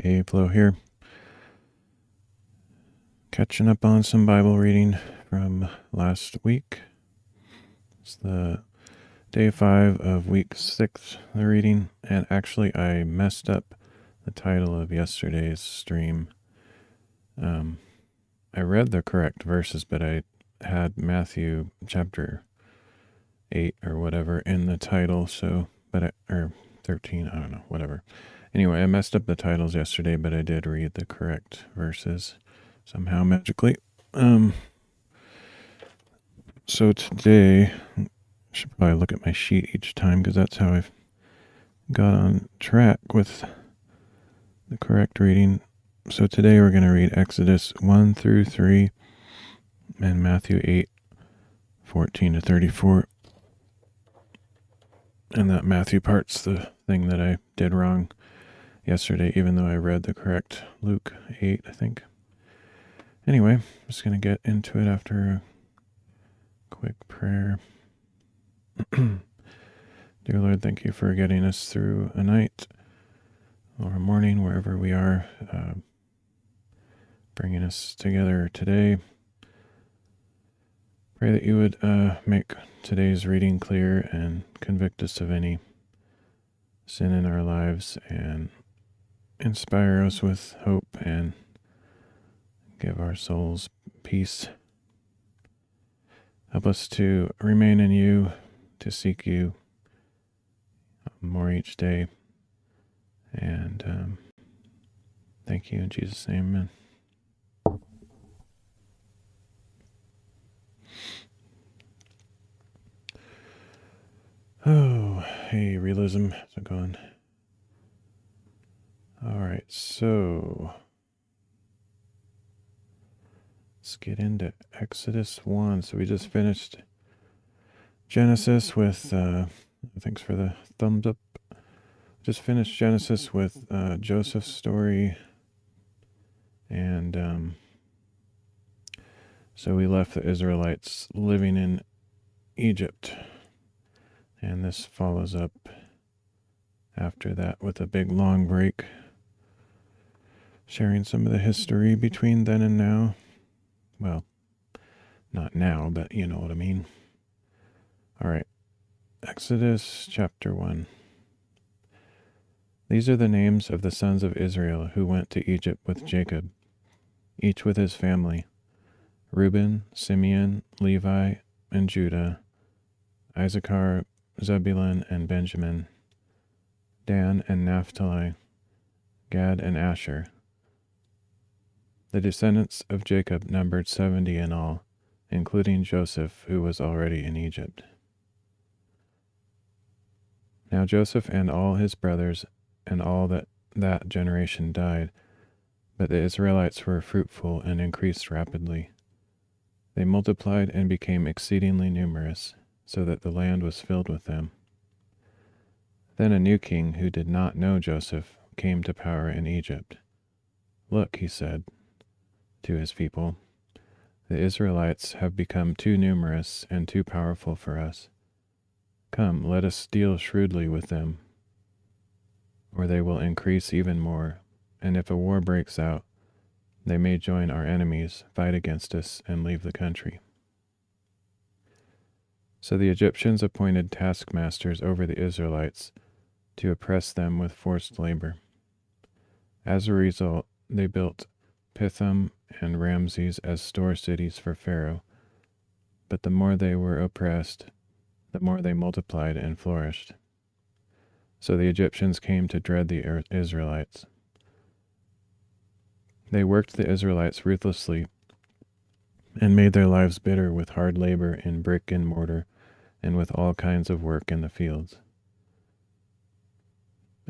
Hey, Flo here. Catching up on some Bible reading from last week. It's the day 5 of week 6, the reading, and actually I messed up the title of yesterday's stream. I read the correct verses, but I had Matthew chapter 8 or whatever in the title, or 13, I don't know, whatever. Anyway, I messed up the titles yesterday, but I did read the correct verses somehow magically. So today, I should probably look at my sheet each time because that's how I've got on track with the correct reading. So today we're going to read Exodus 1 through 3 and Matthew 8, 14 to 34. And that Matthew part's the thing that I did wrong yesterday, even though I read the correct Luke 8, I think. Anyway, I'm just going to get into it after a quick prayer. Dear Lord, thank you for getting us through a night or a morning, wherever we are, bringing us together today. Pray that you would make today's reading clear and convict us of any sin in our lives and inspire us with hope and give our souls peace. Help us to remain in you, to seek you more each day. And thank you in Jesus' name, amen. Oh, hey, realism. How's it going? All right, so let's get into Exodus 1. So we just finished Genesis with, thanks for the thumbs up. Just finished Genesis with Joseph's story. And so we left the Israelites living in Egypt. And this follows up after that with a big long break, sharing some of the history between then and now. Well, not now, but you know what I mean. All right, Exodus chapter 1. These are the names of the sons of Israel who went to Egypt with Jacob, each with his family: Reuben, Simeon, Levi, and Judah, Issachar, Zebulun, and Benjamin, Dan and Naphtali, Gad and Asher. The descendants of Jacob numbered 70 in all, including Joseph, who was already in Egypt. Now Joseph and all his brothers and all that generation died, but the Israelites were fruitful and increased rapidly. They multiplied and became exceedingly numerous, so that the land was filled with them. Then a new king who did not know Joseph came to power in Egypt. Look, he said to his people, the Israelites have become too numerous and too powerful for us. Come, let us deal shrewdly with them, or they will increase even more, and if a war breaks out, they may join our enemies, fight against us, and leave the country. So the Egyptians appointed taskmasters over the Israelites to oppress them with forced labor. As a result, they built Pithom and Ramses as store cities for Pharaoh, but the more they were oppressed, the more they multiplied and flourished. So the Egyptians came to dread the Israelites. They worked the Israelites ruthlessly and made their lives bitter with hard labor in brick and mortar and with all kinds of work in the fields.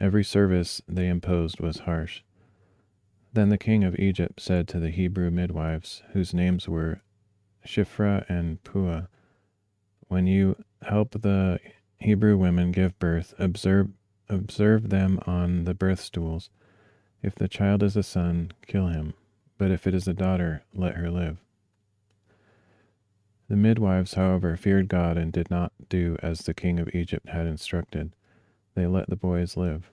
Every service they imposed was harsh. Then the king of Egypt said to the Hebrew midwives, whose names were Shiphrah and Puah, when you help the Hebrew women give birth, observe them on the birth stools. If the child is a son, kill him, but if it is a daughter, let her live. The midwives, however, feared God and did not do as the king of Egypt had instructed. They let the boys live.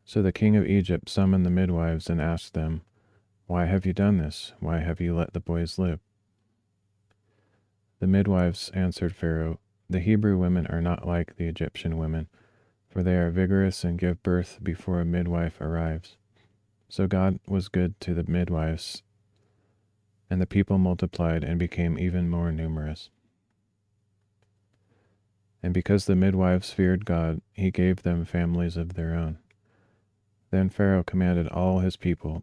So the king of Egypt summoned the midwives and asked them, "Why have you done this? Why have you let the boys live?" The midwives answered Pharaoh, "The Hebrew women are not like the Egyptian women, for they are vigorous and give birth before a midwife arrives." So God was good to the midwives, and the people multiplied and became even more numerous. And because the midwives feared God, he gave them families of their own. Then Pharaoh commanded all his people,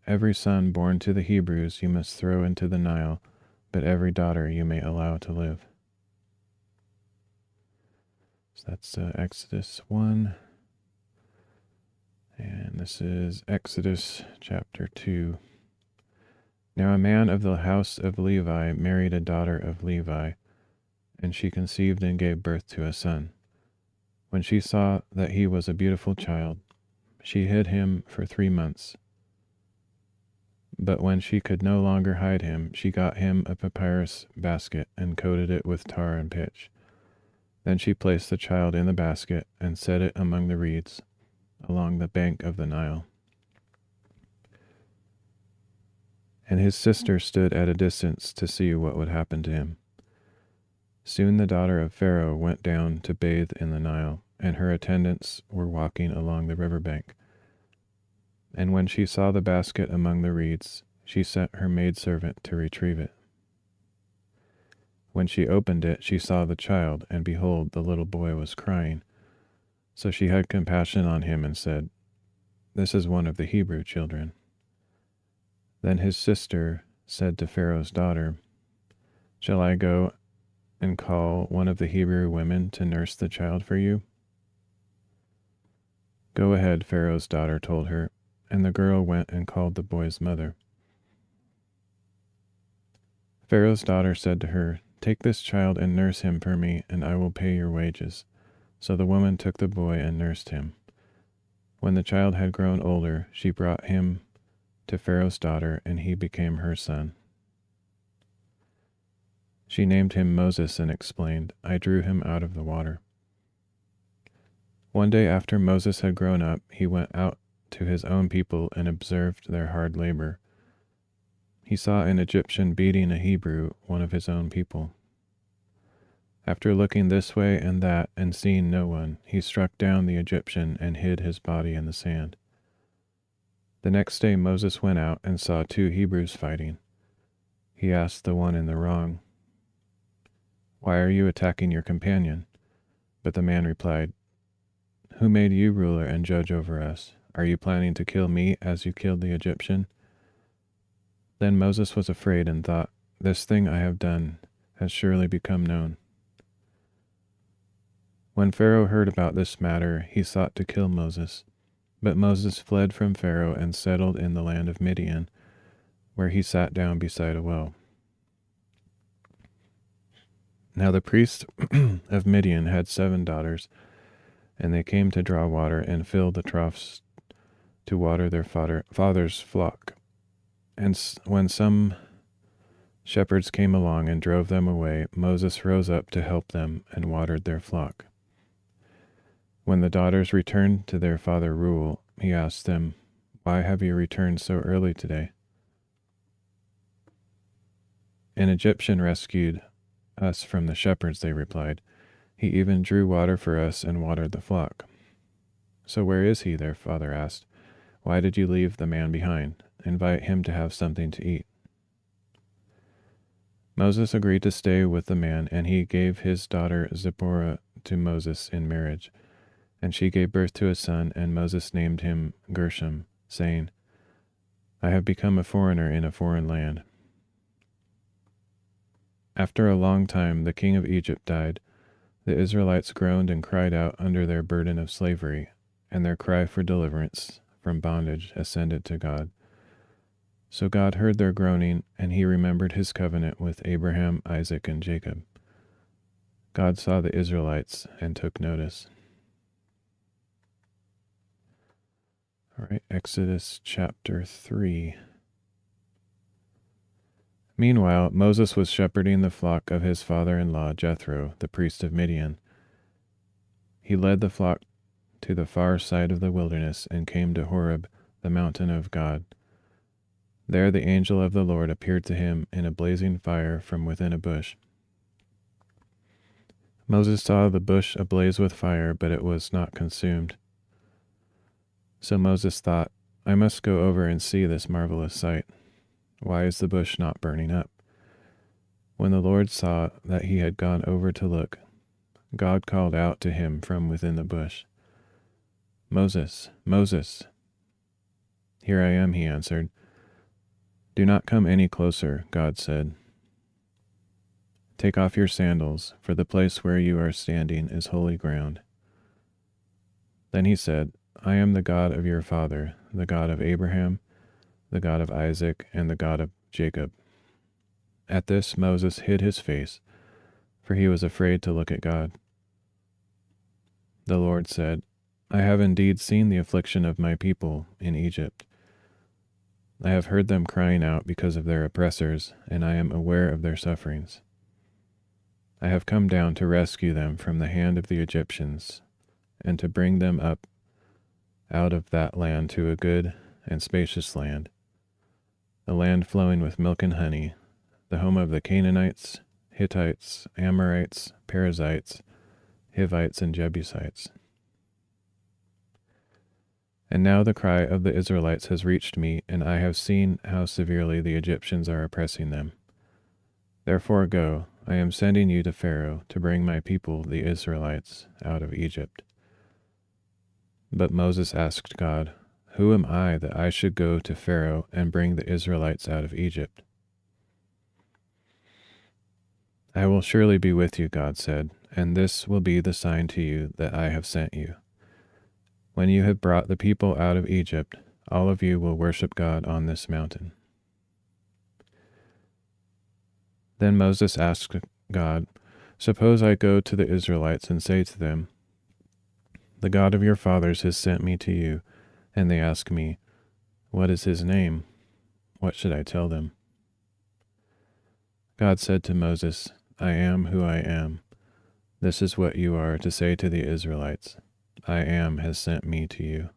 "Every son born to the Hebrews you must throw into the Nile, but every daughter you may allow to live." So that's Exodus 1. And this is Exodus chapter 2. Now a man of the house of Levi married a daughter of Levi, and she conceived and gave birth to a son. When she saw that he was a beautiful child, she hid him for 3 months. But when she could no longer hide him, she got him a papyrus basket and coated it with tar and pitch. Then she placed the child in the basket and set it among the reeds along the bank of the Nile. And his sister stood at a distance to see what would happen to him. Soon the daughter of Pharaoh went down to bathe in the Nile, and her attendants were walking along the river bank. And when she saw the basket among the reeds, she sent her maidservant to retrieve it. When she opened it, she saw the child, and behold, the little boy was crying. So she had compassion on him and said, "This is one of the Hebrew children." Then his sister said to Pharaoh's daughter, "Shall I go and call one of the Hebrew women to nurse the child for you?" "Go ahead," Pharaoh's daughter told her, and the girl went and called the boy's mother. Pharaoh's daughter said to her, "Take this child and nurse him for me, and I will pay your wages." So the woman took the boy and nursed him. When the child had grown older, she brought him to Pharaoh's daughter, and he became her son. She named him Moses and explained, "I drew him out of the water." One day after Moses had grown up, he went out to his own people and observed their hard labor. He saw an Egyptian beating a Hebrew, one of his own people. After looking this way and that and seeing no one, he struck down the Egyptian and hid his body in the sand. The next day Moses went out and saw 2 Hebrews fighting. He asked the one in the wrong, "Why are you attacking your companion?" But the man replied, "Who made you ruler and judge over us? Are you planning to kill me as you killed the Egyptian?" Then Moses was afraid and thought, "This thing I have done has surely become known." When Pharaoh heard about this matter, he sought to kill Moses. But Moses fled from Pharaoh and settled in the land of Midian, where he sat down beside a well. Now the priest of Midian had 7 daughters, and they came to draw water and fill the troughs to water their father's flock. And when some shepherds came along and drove them away, Moses rose up to help them and watered their flock. When the daughters returned to their father Reuel, he asked them, "Why have you returned so early today?" "An Egyptian rescued us from the shepherds," they replied. "He even drew water for us and watered the flock." "So where is he?" their father asked. "Why did you leave the man behind? Invite him to have something to eat." Moses agreed to stay with the man, and he gave his daughter Zipporah to Moses in marriage. And she gave birth to a son, and Moses named him Gershom, saying, "I have become a foreigner in a foreign land." After a long time, the king of Egypt died. The Israelites groaned and cried out under their burden of slavery, and their cry for deliverance from bondage ascended to God. So God heard their groaning, and he remembered his covenant with Abraham, Isaac, and Jacob. God saw the Israelites and took notice. All right, Exodus chapter 3. Meanwhile, Moses was shepherding the flock of his father-in-law Jethro, the priest of Midian. He led the flock to the far side of the wilderness and came to Horeb, the mountain of God. There the angel of the Lord appeared to him in a blazing fire from within a bush. Moses saw the bush ablaze with fire, but it was not consumed. So Moses thought, I must go over and see this marvelous sight. Why is the bush not burning up? When the Lord saw that he had gone over to look, God called out to him from within the bush, Moses, Moses. Here I am, he answered. Do not come any closer, God said. Take off your sandals, for the place where you are standing is holy ground. Then he said, I am the God of your father, the God of Abraham, the God of Isaac, and the God of Jacob. At this Moses hid his face, for he was afraid to look at God. The Lord said, I have indeed seen the affliction of my people in Egypt. I have heard them crying out because of their oppressors, and I am aware of their sufferings. I have come down to rescue them from the hand of the Egyptians, and to bring them up out of that land to a good and spacious land, a land flowing with milk and honey, the home of the Canaanites, Hittites, Amorites, Perizzites, Hivites, and Jebusites. And now the cry of the Israelites has reached me, and I have seen how severely the Egyptians are oppressing them. Therefore go, I am sending you to Pharaoh to bring my people, the Israelites, out of Egypt. But Moses asked God, Who am I that I should go to Pharaoh and bring the Israelites out of Egypt? I will surely be with you, God said, and this will be the sign to you that I have sent you. When you have brought the people out of Egypt, all of you will worship God on this mountain. Then Moses asked God, Suppose I go to the Israelites and say to them, The God of your fathers has sent me to you, and they ask me, What is his name? What should I tell them? God said to Moses, I am who I am. This is what you are to say to the Israelites. I am has sent me to you.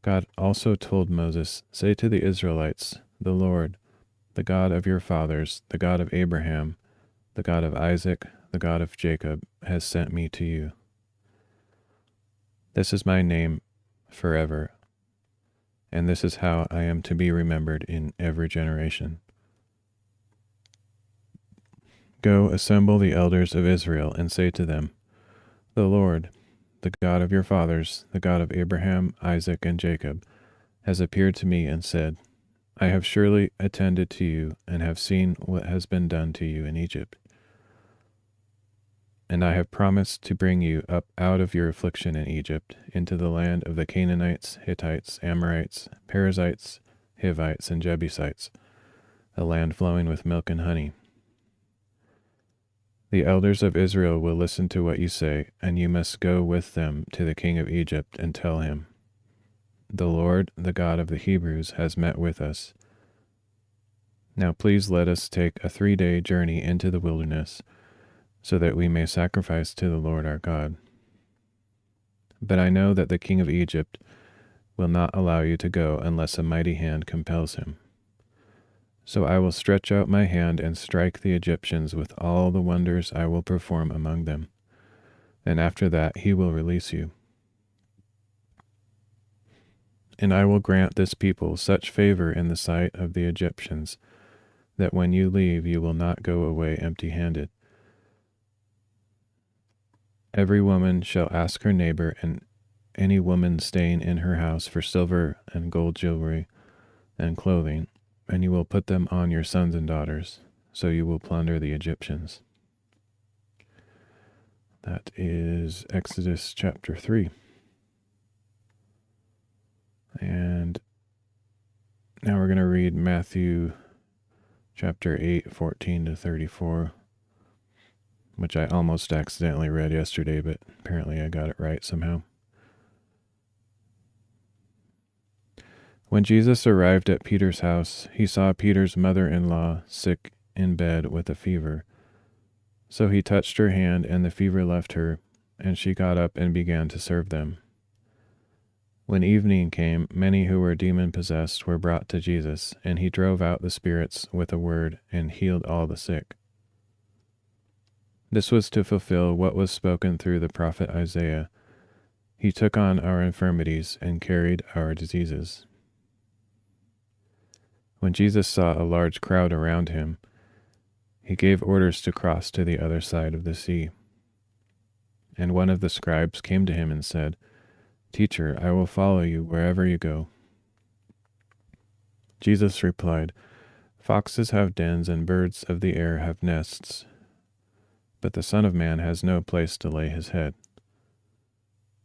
God also told Moses, Say to the Israelites, The Lord, the God of your fathers, the God of Abraham, the God of Isaac, the God of Jacob, has sent me to you. This is my name forever, and this is how I am to be remembered in every generation. Go assemble the elders of Israel and say to them, The Lord, the God of your fathers, the God of Abraham, Isaac, and Jacob, has appeared to me and said, I have surely attended to you and have seen what has been done to you in Egypt. And I have promised to bring you up out of your affliction in Egypt into the land of the Canaanites, Hittites, Amorites, Perizzites, Hivites, and Jebusites, a land flowing with milk and honey. The elders of Israel will listen to what you say, and you must go with them to the king of Egypt and tell him, The Lord, the God of the Hebrews, has met with us. Now please let us take a 3-day journey into the wilderness, so that we may sacrifice to the Lord our God. But I know that the king of Egypt will not allow you to go unless a mighty hand compels him. So I will stretch out my hand and strike the Egyptians with all the wonders I will perform among them, and after that he will release you. And I will grant this people such favor in the sight of the Egyptians, that when you leave you will not go away empty-handed. Every woman shall ask her neighbor and any woman staying in her house for silver and gold jewelry and clothing, and you will put them on your sons and daughters, so you will plunder the Egyptians. That is Exodus chapter 3. And now we're going to read Matthew chapter 8, 14 to 34, which I almost accidentally read yesterday, but apparently I got it right somehow. When Jesus arrived at Peter's house, he saw Peter's mother-in-law sick in bed with a fever. So he touched her hand, and the fever left her, and she got up and began to serve them. When evening came, many who were demon-possessed were brought to Jesus, and he drove out the spirits with a word and healed all the sick. This was to fulfill what was spoken through the prophet Isaiah. He took on our infirmities and carried our diseases. When Jesus saw a large crowd around him, he gave orders to cross to the other side of the sea. And one of the scribes came to him and said, "Teacher, I will follow you wherever you go." Jesus replied, "Foxes have dens and birds of the air have nests, but the Son of Man has no place to lay his head."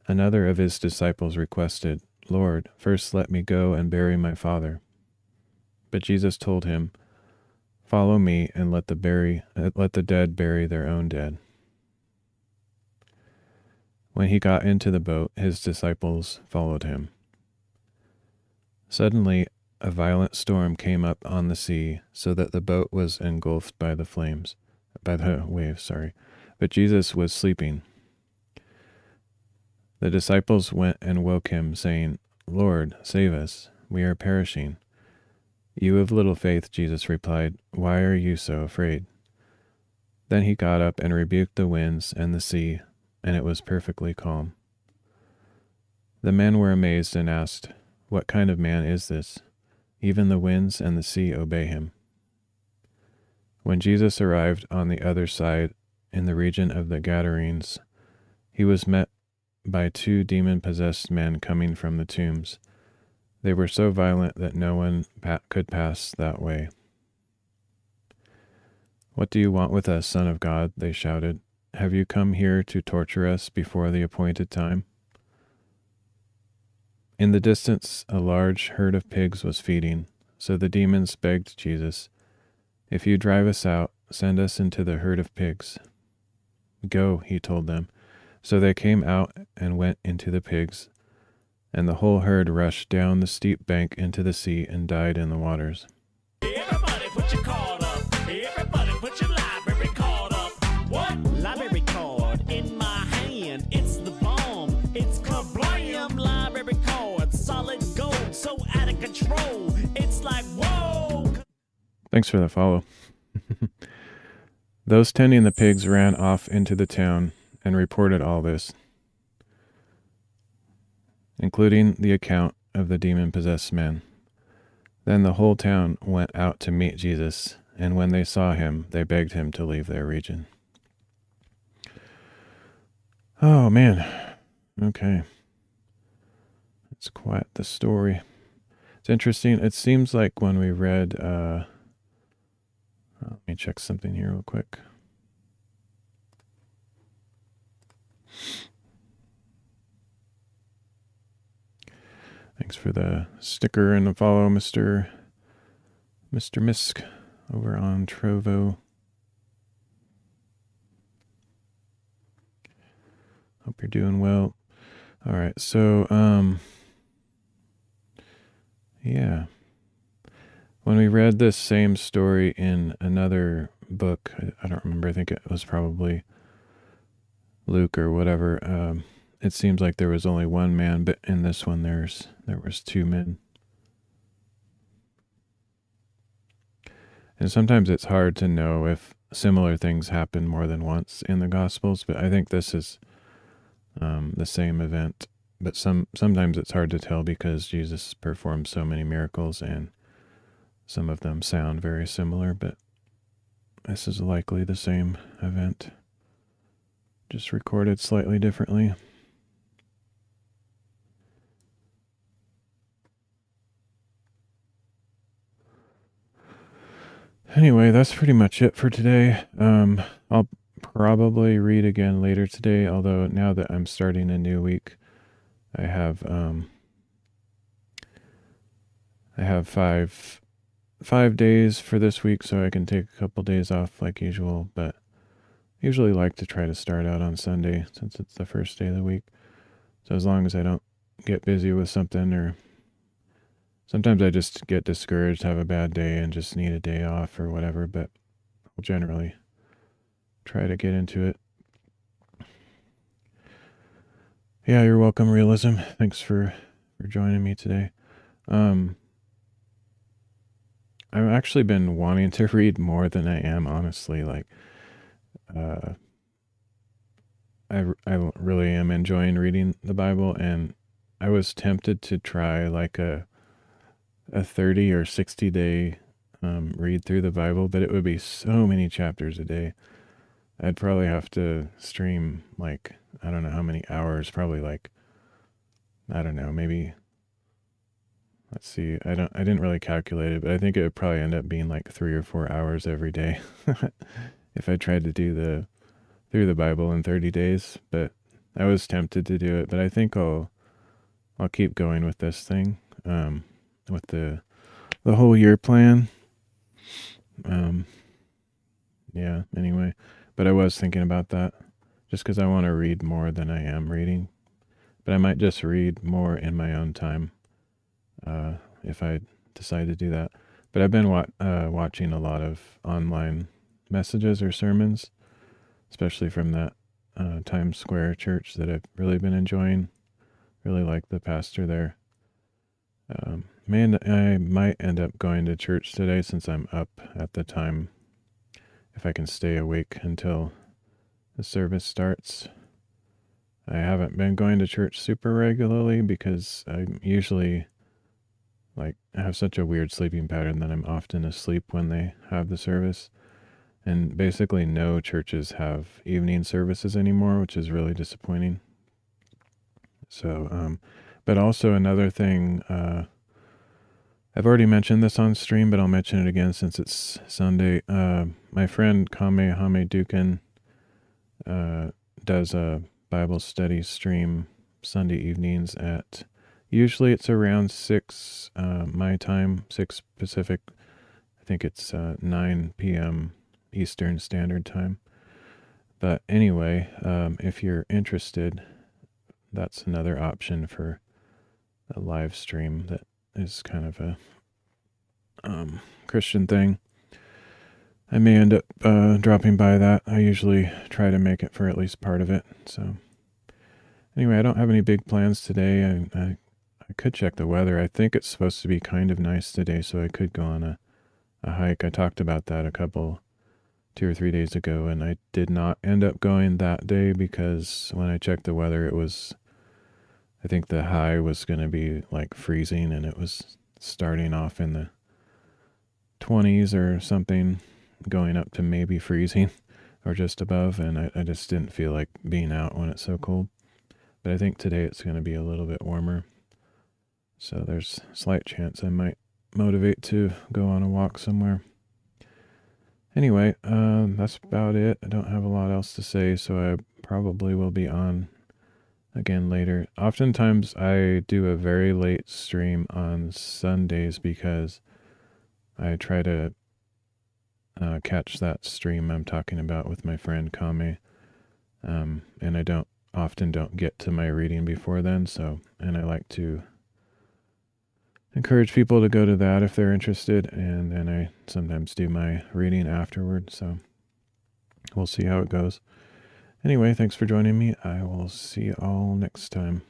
Another of his disciples requested, "Lord, first let me go and bury my father." But Jesus told him, "Follow me and let the dead bury their own dead." When he got into the boat, his disciples followed him. Suddenly, a violent storm came up on the sea, so that the boat was engulfed by the waves. But Jesus was sleeping. The disciples went and woke him, saying, "Lord, save us, we are perishing." "You of little faith," Jesus replied, "why are you so afraid?" Then he got up and rebuked the winds and the sea, and it was perfectly calm. The men were amazed and asked, "What kind of man is this? Even the winds and the sea obey him." When Jesus arrived on the other side in the region of the Gadarenes, he was met by 2 demon-possessed men coming from the tombs. They were so violent that no one could pass that way. "What do you want with us, Son of God?" they shouted. "Have you come here to torture us before the appointed time?" In the distance, a large herd of pigs was feeding, so the demons begged Jesus, "If you drive us out, send us into the herd of pigs." "Go," he told them. So they came out and went into the pigs, and the whole herd rushed down the steep bank into the sea and died in the waters. Everybody put your card up. Everybody put your library card up. What? Library card in my hand. It's the bomb. It's kablam. Library card. Solid gold. So out of control. It's like, whoa. Thanks for the follow. Those tending the pigs ran off into the town and reported all this, including the account of the demon-possessed men. Then the whole town went out to meet Jesus, and when they saw him, they begged him to leave their region. Oh, man. Okay. It's quite the story. It's interesting. It seems like when we read... let me check something here real quick. Thanks for the sticker and the follow, Mr. Misk over on Trovo. Hope you're doing well. All right, so yeah. When we read this same story in another book, I don't remember, I think it was probably Luke or whatever, it seems like there was only one man, but in this one there was 2 men. And sometimes it's hard to know if similar things happen more than once in the Gospels, but I think this is the same event. But sometimes it's hard to tell because Jesus performed so many miracles and some of them sound very similar, but this is likely the same event, just recorded slightly differently. Anyway, that's pretty much it for today. I'll probably read again later today, although now that I'm starting a new week, I have 5 days for this week, so I can take a couple days off like usual, but I usually like to try to start out on Sunday since it's the first day of the week. So as long as I don't get busy with something, or sometimes I just get discouraged, have a bad day, and just need a day off or whatever, but I'll generally try to get into it. Yeah, you're welcome, Realism. Thanks for joining me today. I've actually been wanting to read more than I am, honestly. Like, uh, I really am enjoying reading the Bible, and I was tempted to try like a 30 or 60 day read through the Bible, but it would be so many chapters a day. I'd probably have to stream like, I don't know how many hours, probably like, I don't know, maybe, let's see, I didn't really calculate it, but I think it would probably end up being like 3 or 4 hours every day if I tried to do through the Bible in 30 days. But I was tempted to do it, but I think I'll keep going with this thing, with the whole year plan. Yeah, anyway, but I was thinking about that just because I want to read more than I am reading, but I might just read more in my own time, if I decide to do that. But I've been watching a lot of online messages or sermons, especially from that Times Square church that I've really been enjoying. Really like the pastor there. I might end up going to church today since I'm up at the time, if I can stay awake until the service starts. I haven't been going to church super regularly because I'm usually like, I have such a weird sleeping pattern that I'm often asleep when they have the service. And basically no churches have evening services anymore, which is really disappointing. So, but also another thing, I've already mentioned this on stream, but I'll mention it again since it's Sunday. My friend Kamehame Dukin does a Bible study stream Sunday evenings at, usually it's around 6 my time, 6 Pacific. I think it's 9 p.m. Eastern Standard Time. But anyway, if you're interested, that's another option for a live stream that is kind of a Christian thing. I may end up dropping by that. I usually try to make it for at least part of it. So anyway, I don't have any big plans today. I could check the weather. I think it's supposed to be kind of nice today, so I could go on a hike. I talked about that 2 or 3 days ago, and I did not end up going that day because when I checked the weather, I think the high was going to be like freezing, and it was starting off in the 20s or something, going up to maybe freezing or just above, and I just didn't feel like being out when it's so cold. But I think today it's going to be a little bit warmer, so there's a slight chance I might motivate to go on a walk somewhere. Anyway, that's about it. I don't have a lot else to say, so I probably will be on again later. Oftentimes I do a very late stream on Sundays because I try to catch that stream I'm talking about with my friend Kame, and I often don't get to my reading before then, and I like to encourage people to go to that if they're interested, and then I sometimes do my reading afterward, so we'll see how it goes. Anyway, thanks for joining me. I will see you all next time.